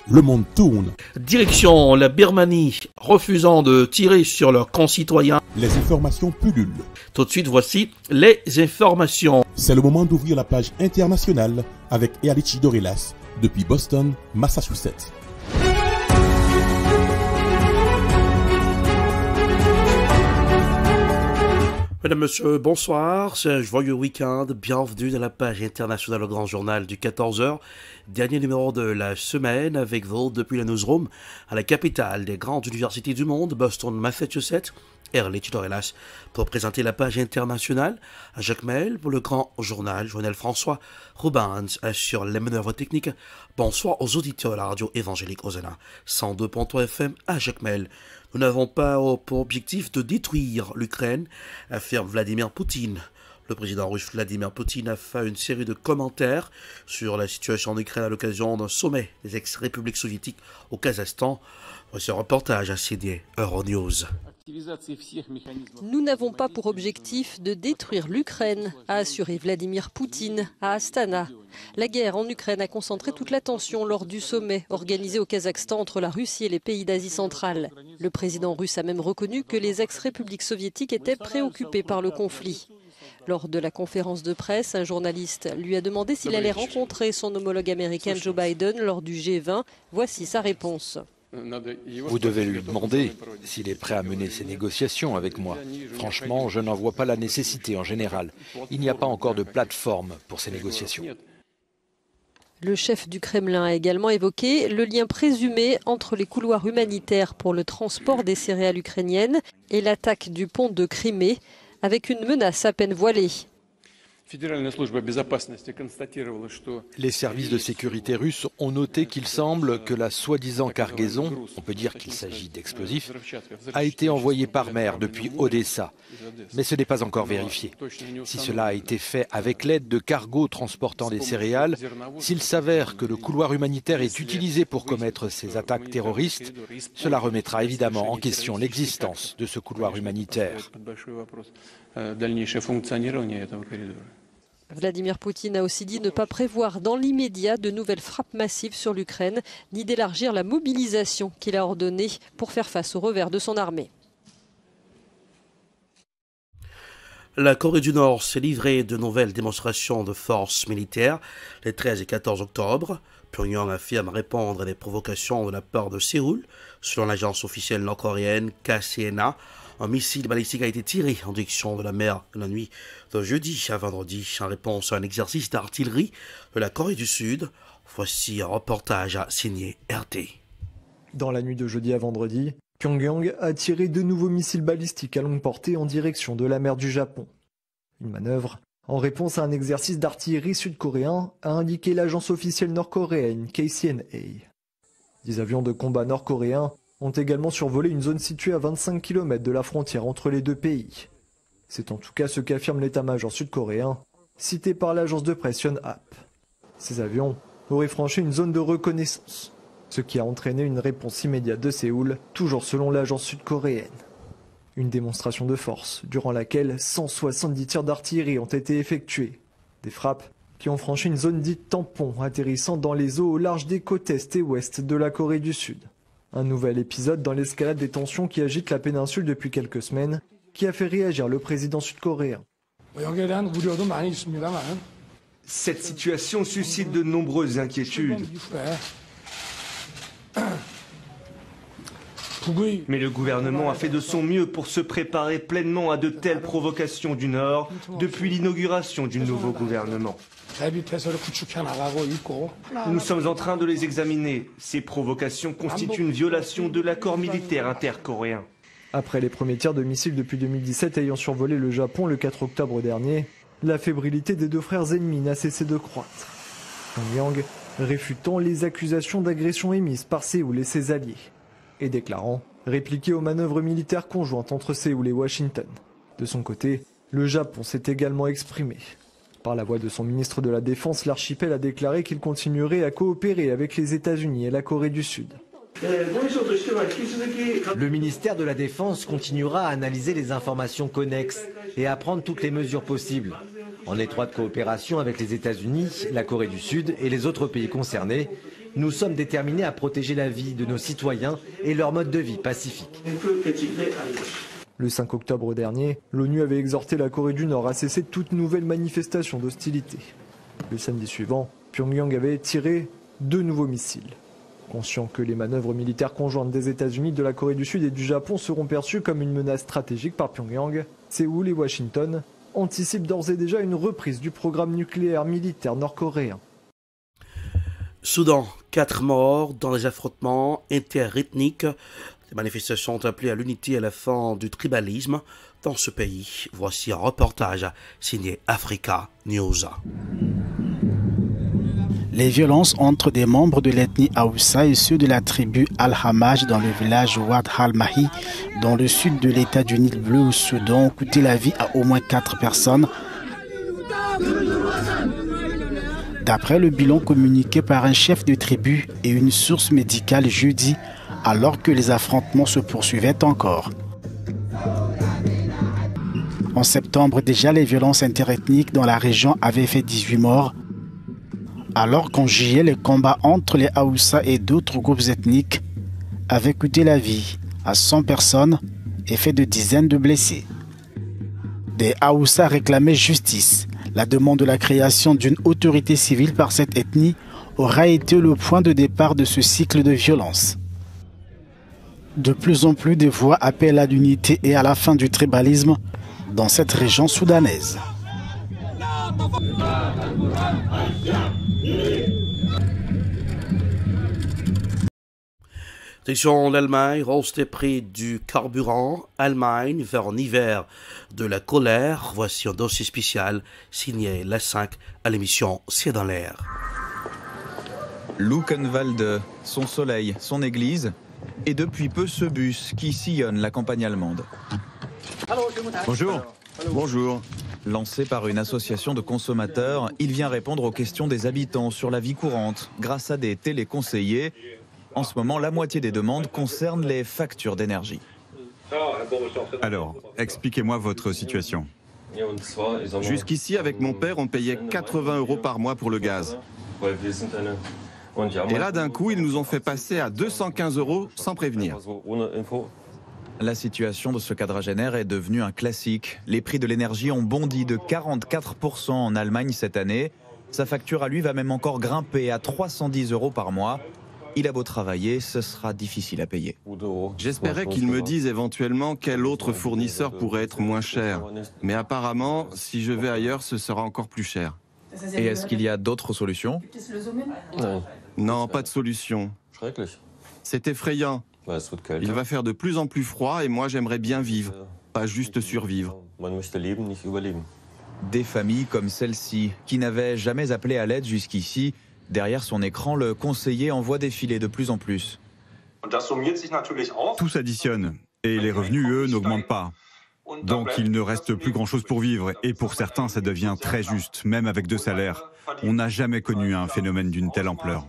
le monde tourne. Direction la Birmanie, refusant de tirer sur leurs concitoyens. Les informations pullulent. Tout de suite, voici les informations. C'est le moment d'ouvrir la page internationale avec Erlichi Dorelas depuis Boston, Massachusetts. Mesdames, Messieurs, bonsoir, c'est un joyeux week-end, bienvenue dans la page internationale au grand journal du 14h, dernier numéro de la semaine avec vous depuis la newsroom à la capitale des grandes universités du monde, Boston, Massachusetts, Erlichi Dorelas, pour présenter la page internationale, à Jacques Mel pour le grand journal, Joël François Rubens assure les manœuvres techniques. Bonsoir aux auditeurs de la radio évangélique Osana, 102.3 FM à Jacques Mel. Nous n'avons pas pour objectif de détruire l'Ukraine, affirme Vladimir Poutine. Le président russe Vladimir Poutine a fait une série de commentaires sur la situation en Ukraine à l'occasion d'un sommet des ex-républiques soviétiques au Kazakhstan. Voici un reportage à signer Euronews. Nous n'avons pas pour objectif de détruire l'Ukraine, a assuré Vladimir Poutine à Astana. La guerre en Ukraine a concentré toute l'attention lors du sommet organisé au Kazakhstan entre la Russie et les pays d'Asie centrale. Le président russe a même reconnu que les ex-républiques soviétiques étaient préoccupées par le conflit. Lors de la conférence de presse, un journaliste lui a demandé s'il allait rencontrer son homologue américain Joe Biden lors du G20. Voici sa réponse. Vous devez lui demander s'il est prêt à mener ces négociations avec moi. Franchement, je n'en vois pas la nécessité en général. Il n'y a pas encore de plateforme pour ces négociations. Le chef du Kremlin a également évoqué le lien présumé entre les couloirs humanitaires pour le transport des céréales ukrainiennes et l'attaque du pont de Crimée, avec une menace à peine voilée. Les services de sécurité russes ont noté qu'il semble que la soi-disant cargaison, on peut dire qu'il s'agit d'explosifs, a été envoyée par mer depuis Odessa. Mais ce n'est pas encore vérifié. Si cela a été fait avec l'aide de cargos transportant des céréales, s'il s'avère que le couloir humanitaire est utilisé pour commettre ces attaques terroristes, cela remettra évidemment en question l'existence de ce couloir humanitaire. Vladimir Poutine a aussi dit ne pas prévoir dans l'immédiat de nouvelles frappes massives sur l'Ukraine, ni d'élargir la mobilisation qu'il a ordonnée pour faire face au revers de son armée. La Corée du Nord s'est livrée de nouvelles démonstrations de force militaire les 13 et 14 octobre. Pyongyang affirme répondre à des provocations de la part de Séoul. Selon l'agence officielle nord-coréenne KCNA, un missile balistique a été tiré en direction de la mer la nuit de jeudi à vendredi en réponse à un exercice d'artillerie de la Corée du Sud. Voici un reportage à signer RT. Dans la nuit de jeudi à vendredi, Pyongyang a tiré de nouveaux missiles balistiques à longue portée en direction de la mer du Japon. Une manœuvre en réponse à un exercice d'artillerie sud-coréen, a indiqué l'agence officielle nord-coréenne KCNA. 10 avions de combat nord-coréens ont également survolé une zone située à 25 km de la frontière entre les deux pays. C'est en tout cas ce qu'affirme l'état-major sud-coréen, cité par l'agence de presse Yonhap. Ces avions auraient franchi une zone de reconnaissance, ce qui a entraîné une réponse immédiate de Séoul, toujours selon l'agence sud-coréenne. Une démonstration de force, durant laquelle 170 tirs d'artillerie ont été effectués. Des frappes qui ont franchi une zone dite tampon, atterrissant dans les eaux au large des côtes est et ouest de la Corée du Sud. Un nouvel épisode dans l'escalade des tensions qui agitent la péninsule depuis quelques semaines, qui a fait réagir le président sud-coréen. Cette situation suscite de nombreuses inquiétudes. Mais le gouvernement a fait de son mieux pour se préparer pleinement à de telles provocations du Nord depuis l'inauguration du nouveau gouvernement. Nous sommes en train de les examiner. Ces provocations constituent une violation de l'accord militaire intercoréen. Après les premiers tirs de missiles depuis 2017 ayant survolé le Japon le 4 octobre dernier, la fébrilité des deux frères ennemis n'a cessé de croître. Pyongyang réfutant les accusations d'agression émises par Séoul et ses alliés, et déclarant répliquer aux manœuvres militaires conjointes entre Séoul et Washington. De son côté, le Japon s'est également exprimé. Par la voix de son ministre de la Défense, l'archipel a déclaré qu'il continuerait à coopérer avec les États-Unis et la Corée du Sud. Le ministère de la Défense continuera à analyser les informations connexes et à prendre toutes les mesures possibles, en étroite coopération avec les États-Unis, la Corée du Sud et les autres pays concernés, Nous sommes déterminés à protéger la vie de nos citoyens et leur mode de vie pacifique. Le 5 octobre dernier, l'ONU avait exhorté la Corée du Nord à cesser toute nouvelle manifestation d'hostilité. Le samedi suivant, Pyongyang avait tiré 2 nouveaux missiles. Conscient que les manœuvres militaires conjointes des États-Unis, de la Corée du Sud et du Japon seront perçues comme une menace stratégique par Pyongyang, Séoul et Washington anticipent d'ores et déjà une reprise du programme nucléaire militaire nord-coréen. Soudan, 4 morts dans les affrontements interethniques. Les manifestations ont appelé à l'unité et à la fin du tribalisme dans ce pays. Voici un reportage signé Africa News. Les violences entre des membres de l'ethnie Haoussa et ceux de la tribu Al-Hamaj dans le village Ouad Al-Mahi, dans le sud de l'état du Nil bleu au Soudan, ont coûté la vie à au moins 4 personnes. D'après le bilan communiqué par un chef de tribu et une source médicale jeudi, alors que les affrontements se poursuivaient encore. En septembre, déjà, les violences interethniques dans la région avaient fait 18 morts, alors qu'en juillet, les combats entre les Haoussa et d'autres groupes ethniques avaient coûté la vie à 100 personnes et fait de dizaines de blessés. Des Haoussa réclamaient justice. La demande de la création d'une autorité civile par cette ethnie aura été le point de départ de ce cycle de violence. De plus en plus de voix appellent à l'unité et à la fin du tribalisme dans cette région soudanaise. Direction l'Allemagne, hausse des prix du carburant. Allemagne vers un hiver de la colère. Voici un dossier spécial signé la 5 à l'émission C'est dans l'air. Luckenwalde, son soleil, son église, et depuis peu ce bus qui sillonne la campagne allemande. Bonjour. Bonjour. Lancé par une association de consommateurs, il vient répondre aux questions des habitants sur la vie courante grâce à des téléconseillers. En ce moment, la moitié des demandes concernent les factures d'énergie. Alors, expliquez-moi votre situation. Jusqu'ici, avec mon père, on payait 80 € par mois pour le gaz. Et là, d'un coup, ils nous ont fait passer à 215 € sans prévenir. La situation de ce quadragénaire est devenue un classique. Les prix de l'énergie ont bondi de 44% en Allemagne cette année. Sa facture à lui va même encore grimper à 310 € par mois. Il a beau travailler, ce sera difficile à payer. J'espérais qu'ils me disent éventuellement quel autre fournisseur pourrait être moins cher. Mais apparemment, si je vais ailleurs, ce sera encore plus cher. Et est-ce qu'il y a d'autres solutions? Non, pas de solution. C'est effrayant. Il va faire de plus en plus froid et moi j'aimerais bien vivre, pas juste survivre. Des familles comme celle-ci, qui n'avaient jamais appelé à l'aide jusqu'ici, derrière son écran, le conseiller en voit défiler de plus en plus. Tout s'additionne et les revenus, eux, n'augmentent pas. Donc il ne reste plus grand-chose pour vivre et pour certains, ça devient très juste, même avec 2 salaires. On n'a jamais connu un phénomène d'une telle ampleur.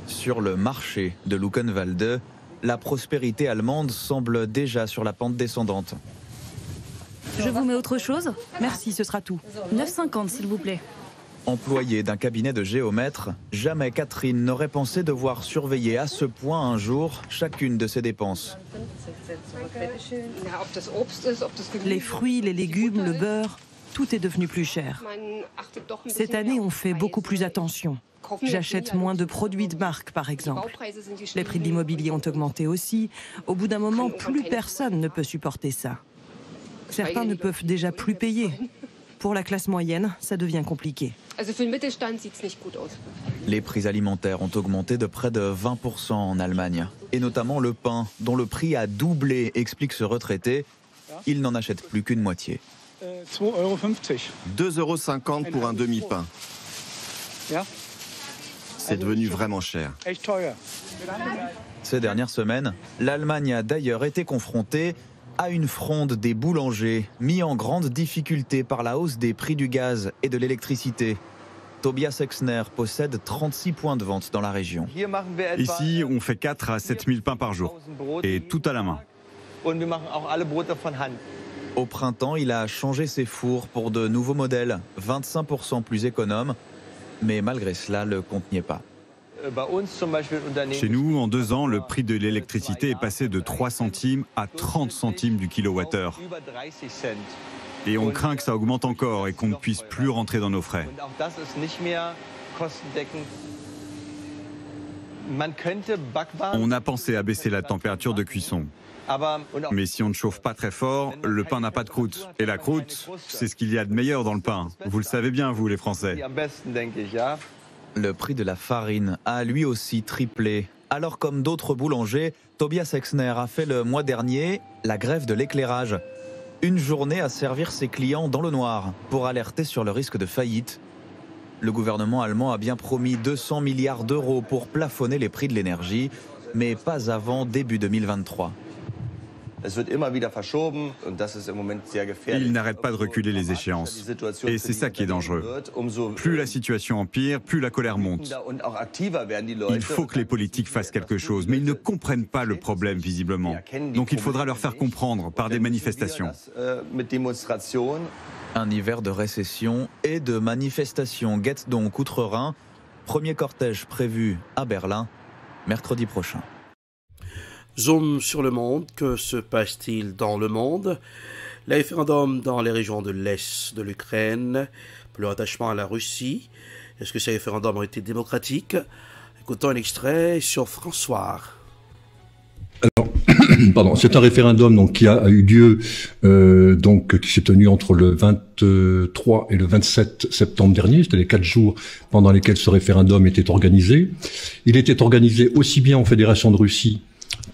Sur le marché de Luckenwalde, la prospérité allemande semble déjà sur la pente descendante. Je vous mets autre chose? Merci, ce sera tout. 9,50 s'il vous plaît. Employée d'un cabinet de géomètre, jamais Catherine n'aurait pensé devoir surveiller à ce point un jour chacune de ses dépenses. Les fruits, les légumes, le beurre, tout est devenu plus cher. Cette année, on fait beaucoup plus attention. J'achète moins de produits de marque, par exemple. Les prix de l'immobilier ont augmenté aussi. Au bout d'un moment, plus personne ne peut supporter ça. Certains ne peuvent déjà plus payer. Pour la classe moyenne, ça devient compliqué. Les prix alimentaires ont augmenté de près de 20% en Allemagne. Et notamment le pain, dont le prix a doublé, explique ce retraité. Il n'en achète plus qu'une moitié. 2,50 € pour un demi-pain. C'est devenu vraiment cher. Ces dernières semaines, l'Allemagne a d'ailleurs été confrontée à une fronde des boulangers, mis en grande difficulté par la hausse des prix du gaz et de l'électricité. Tobias Exner possède 36 points de vente dans la région. Ici, on fait 4 à 7 000 pains par jour, et tout à la main. Au printemps, il a changé ses fours pour de nouveaux modèles, 25% plus économes. Mais malgré cela, le compte n'y est pas. Chez nous, en 2 ans, le prix de l'électricité est passé de 3 centimes à 30 centimes du kilowattheure. Et on craint que ça augmente encore et qu'on ne puisse plus rentrer dans nos frais. On a pensé à baisser la température de cuisson. Mais si on ne chauffe pas très fort, le pain n'a pas de croûte. Et la croûte, c'est ce qu'il y a de meilleur dans le pain. Vous le savez bien, vous, les Français. Le prix de la farine a lui aussi triplé. Alors, comme d'autres boulangers, Tobias Exner a fait le mois dernier la grève de l'éclairage. Une journée à servir ses clients dans le noir pour alerter sur le risque de faillite. Le gouvernement allemand a bien promis 200 milliards d'euros pour plafonner les prix de l'énergie, mais pas avant début 2023. Il n'arrête pas de reculer les échéances. Et c'est ça qui est dangereux. Plus la situation empire, plus la colère monte. Il faut que les politiques fassent quelque chose, mais ils ne comprennent pas le problème visiblement. Donc il faudra leur faire comprendre par des manifestations. Un hiver de récession et de manifestations guette donc outre-Rhin. Premier cortège prévu à Berlin, mercredi prochain. Zoom sur le monde, que se passe-t-il dans le monde? Les référendums dans les régions de l'Est de l'Ukraine, le rattachement à la Russie, est-ce que ces référendums ont été démocratiques? Écoutons un extrait sur François. Alors, c'est un référendum donc qui a eu lieu qui s'est tenu entre le 23 et le 27 septembre dernier. C'était les 4 jours pendant lesquels ce référendum était organisé. Il était organisé aussi bien en Fédération de Russie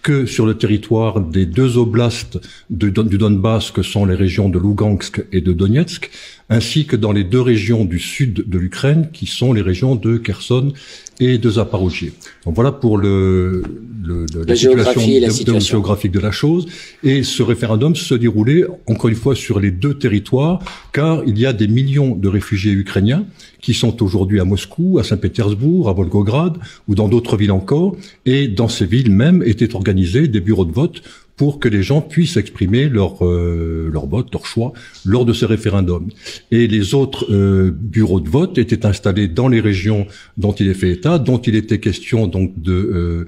que sur le territoire des 2 oblasts du Donbass, que sont les régions de Lugansk et de Donetsk, ainsi que dans les 2 régions du sud de l'Ukraine, qui sont les régions de Kherson et de Zaporozhye. Donc voilà pour la situation géographique de la chose. Et ce référendum se déroulait, encore une fois, sur les 2 territoires, car il y a des millions de réfugiés ukrainiens qui sont aujourd'hui à Moscou, à Saint-Pétersbourg, à Volgograd, ou dans d'autres villes encore. Et dans ces villes même étaient organisés des bureaux de vote pour que les gens puissent exprimer leur vote, leur choix, lors de ce référendum. Et les autres bureaux de vote étaient installés dans les régions dont il est fait état, dont il était question donc de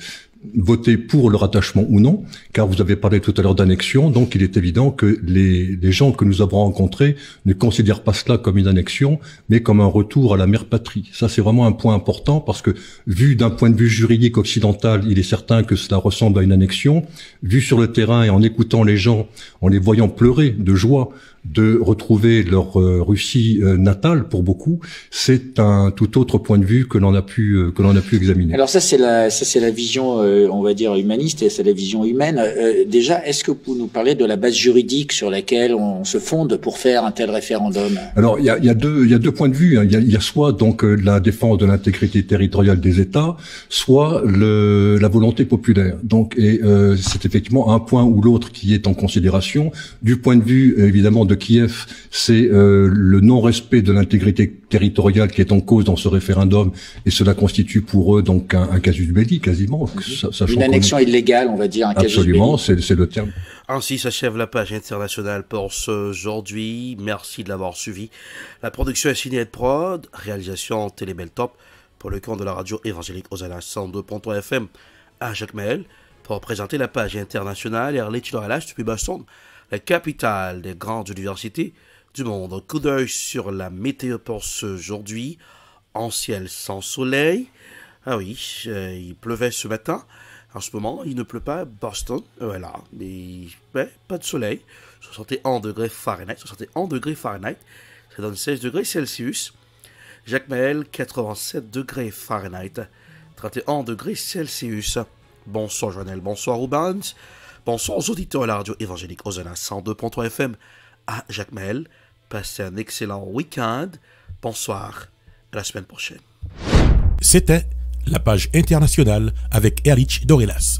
voter pour le rattachement ou non, car vous avez parlé tout à l'heure d'annexion, donc il est évident que les gens que nous avons rencontrés ne considèrent pas cela comme une annexion, mais comme un retour à la mère patrie. Ça, c'est vraiment un point important, parce que vu d'un point de vue juridique occidental, il est certain que cela ressemble à une annexion. Vu sur le terrain et en écoutant les gens, en les voyant pleurer de joie de retrouver leur Russie natale, pour beaucoup, c'est un tout autre point de vue que l'on a pu examiner. Alors ça c'est la vision on va dire humaniste, et c'est la vision humaine. Déjà, est-ce que vous pouvez nous parler de la base juridique sur laquelle on se fonde pour faire un tel référendum? Alors il y a 2 points de vue. Il y a soit donc la défense de l'intégrité territoriale des États, soit la volonté populaire. Donc c'est effectivement un point ou l'autre qui est en considération. Du point de vue évidemment de Kiev, c'est le non-respect de l'intégrité territoriale qui est en cause dans ce référendum, et cela constitue pour eux donc un casus belli quasiment. Une annexion illégale, on va dire, un casus belli. Absolument, c'est le terme. Ainsi s'achève la page internationale pour aujourd'hui. Merci de l'avoir suivi. La production est signée Ed Prod, réalisation Télébel Top, pour le compte de la radio évangélique Hosanna 102.3 FM à Jacques Mel, pour présenter la page internationale et Arletty Dorelas depuis Boston, la capitale des grandes universités du monde. Coup d'œil sur la météo pour ce aujourd'hui. En ciel sans soleil. Ah oui, il pleuvait ce matin. En ce moment, il ne pleut pas à Boston. Voilà, mais pas de soleil. 61 degrés Fahrenheit. 61 degrés Fahrenheit. Ça donne 16 degrés Celsius. Jacques Mel, 87 degrés Fahrenheit. 31 degrés Celsius. Bonsoir Joannel, bonsoir Rubens. Bonsoir aux auditeurs à la radio évangélique Hosanna 102.3 FM à Jacques Mel. Passez un excellent week-end. Bonsoir, à la semaine prochaine. C'était la page internationale avec Erlich Dorelas.